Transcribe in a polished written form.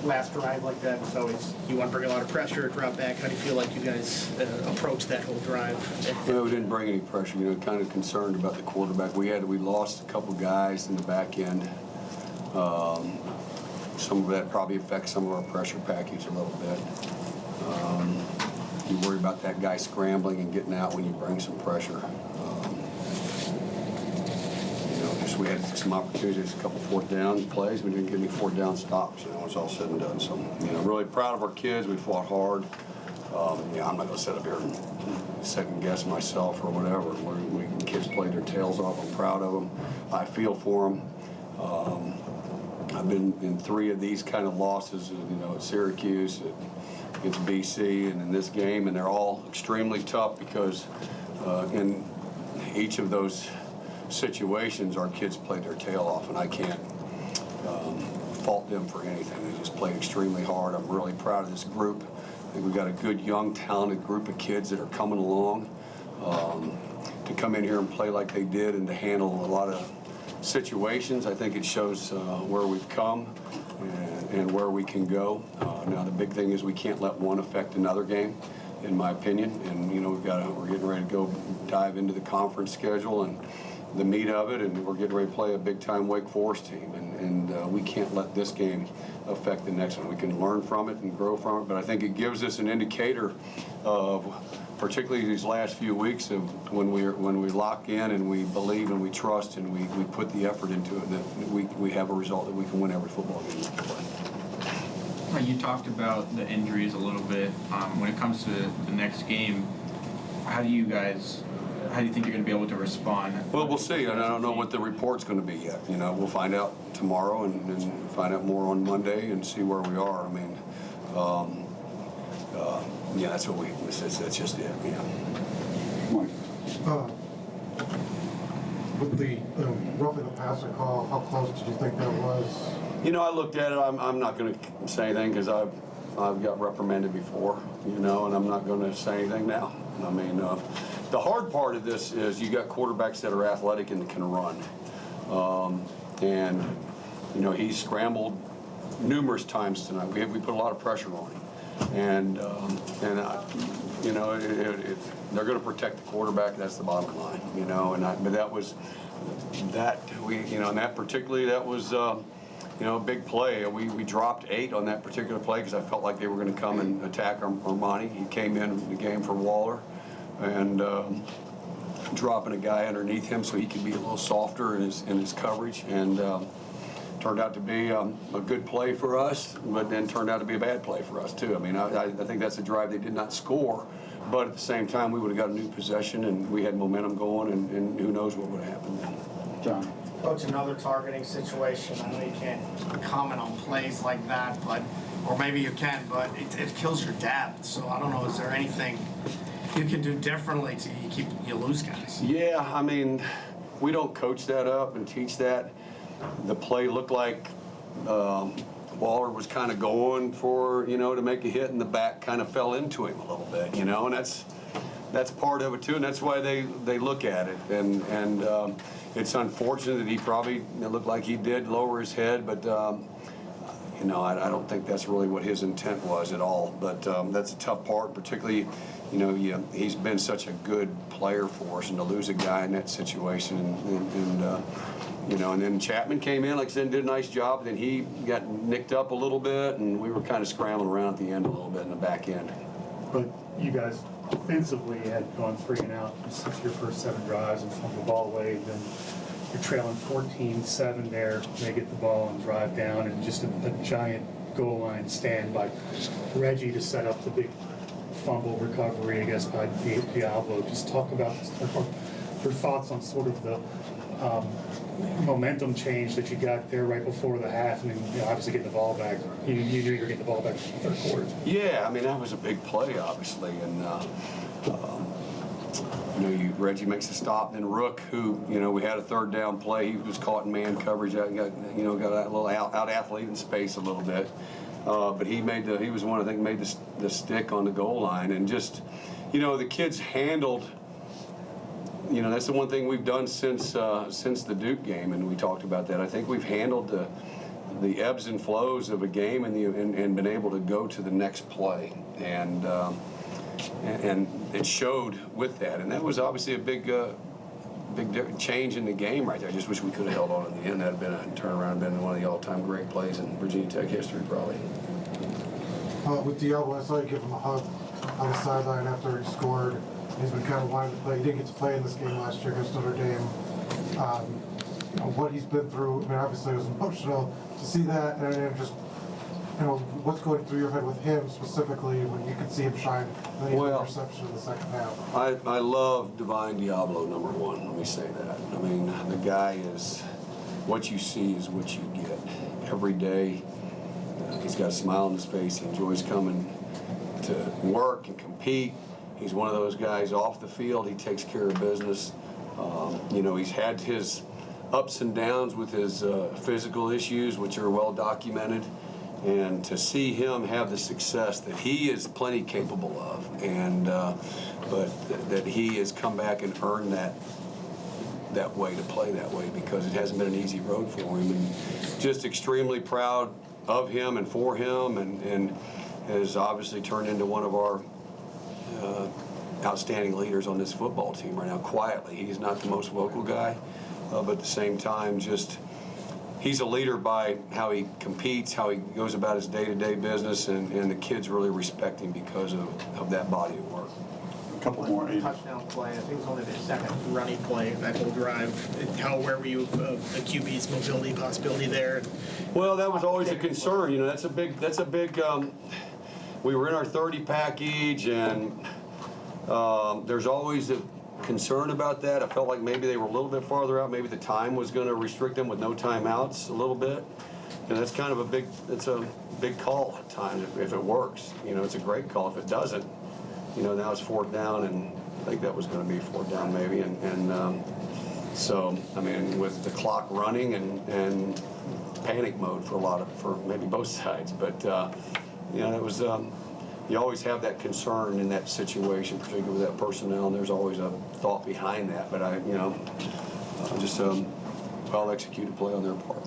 last drive like that, so you want to bring a lot of pressure, drop back. How do you feel like you guys approach that whole drive? Well, we didn't bring any pressure. Kind of concerned about the quarterback. We lost a couple guys in the back end. Some of that probably affects some of our pressure package a little bit. You worry about that guy scrambling and getting out when you bring some pressure. We had some opportunities, a couple fourth down plays. We didn't get any fourth down stops. It's all said and done. So, really proud of our kids. We fought hard. I'm not going to sit up here and second guess myself or whatever. Kids played their tails off. I'm proud of them. I feel for them. I've been in 3 of these kind of losses. At Syracuse, against BC, and in this game, and they're all extremely tough because in each of those situations, our kids played their tail off, and I can't fault them for anything. They just played extremely hard. I'm really proud of this group. I think we've got a good, young, talented group of kids that are coming along. To come in here and play like they did and to handle a lot of situations, I think it shows where we've come and where we can go. Now, the big thing is we can't let one affect another game, in my opinion. And, we're getting ready to go dive into the conference schedule and the meat of it, and we're getting ready to play a big-time Wake Forest team, and we can't let this game affect the next one. We can learn from it and grow from it, but I think it gives us an indicator of, particularly these last few weeks, of when we lock in and we believe and we trust and we put the effort into it, that we have a result that we can win every football game we play. You talked about the injuries a little bit. When it comes to the next game, how do you think you're going to be able to respond? Well, we'll see. I don't know what the report's going to be yet. We'll find out tomorrow and find out more on Monday and see where we are. That's what that's just it. Mike. With the roughing the passer call, how close did you think that was? I looked at it. I'm not going to say anything because I've got reprimanded before, and I'm not going to say anything now. The hard part of this is you got quarterbacks that are athletic and can run, and he scrambled numerous times tonight. We put a lot of pressure on him, and they're going to protect the quarterback. That's the bottom line, but that was that and that particularly that was. A big play. We dropped 8 on that particular play because I felt like they were going to come and attack Armani. He came in the game for Waller and dropping a guy underneath him so he could be a little softer in his coverage, and turned out to be a good play for us, but then turned out to be a bad play for us too. I think that's a drive they did not score, but at the same time we would have got a new possession and we had momentum going, and who knows what would have happened then. John. Coach, another targeting situation. I know you can't comment on plays like that, or maybe you can, but it kills your depth. So I don't know, is there anything you can do differently to you lose guys? Yeah, we don't coach that up and teach that. The play looked like Waller was kind of going for, to make a hit, and the back kind of fell into him a little bit, and that's part of it too, and that's why they look at it, and it's unfortunate that he probably looked like he did lower his head, but I don't think that's really what his intent was at all. But that's a tough part, particularly, he's been such a good player for us, and to lose a guy in that situation, and then Chapman came in, like I said, did a nice job. Then he got nicked up a little bit, and we were kind of scrambling around at the end a little bit in the back end. But you guys offensively had gone 3 and out in 6 of your first 7 drives and fumbled the ball away. Then you're trailing 14-7 there. They get the ball and drive down, and just a giant goal line stand by Reggie to set up the big fumble recovery, I guess, by Diablo. Just talk about your thoughts on sort of the momentum change that you got there right before the half, and then obviously getting the ball back. You knew you were getting the ball back in the third quarter. Yeah, that was a big play, obviously, and Reggie makes a stop, and then Rook, who we had a third down play, he was caught in man coverage, got that little out athlete in space a little bit, but he was one I think made the stick on the goal line, and just the kids handled. That's the one thing we've done since the Duke game, and we talked about that. I think we've handled the ebbs and flows of a game and been able to go to the next play. And it showed with that. And that was obviously a big change in the game right there. I just wish we could have held on in the end. That would have been a turnaround, been one of the all-time great plays in Virginia Tech history, probably. With Diablo, I saw you give him a hug on the sideline after he scored. He's been kind of wanting to play. He didn't get to play in this game last year against Notre Dame. What he's been through, I mean, obviously it was emotional to see that, and then just, what's going through your head with him specifically when you could see him shine in the interception in the second half. I love Divine Diablo, number one. Let me say that. I mean, the guy is, what you see is what you get. Every day, he's got a smile on his face. He enjoys coming to work and compete. He's one of those guys off the field. He takes care of business. He's had his ups and downs with his physical issues, which are well documented. And to see him have the success that he is plenty capable of, and but that he has come back and earned that way to play that way, because it hasn't been an easy road for him. And just extremely proud of him and for him, and has obviously turned into one of our outstanding leaders on this football team right now. Quietly, he's not the most vocal guy, but at the same time, just he's a leader by how he competes, how he goes about his day-to-day business, and the kids really respect him because of that body of work. A couple more. Aiden. Touchdown play. I think it was only the second running play that whole drive. How aware were you of the QB's mobility possibility there? Well, that was always a concern. That's a big. We were in our 30 package, and there's always a concern about that. I felt like maybe they were a little bit farther out. Maybe the time was going to restrict them with no timeouts a little bit. And that's kind of it's a big call at times if it works. It's a great call. If it doesn't, now it's fourth down, and I think that was going to be fourth down maybe. So, I mean, with the clock running and panic mode for maybe both sides. But, it was, you always have that concern in that situation, particularly with that personnel, and there's always a thought behind that. But just a well-executed play on their part.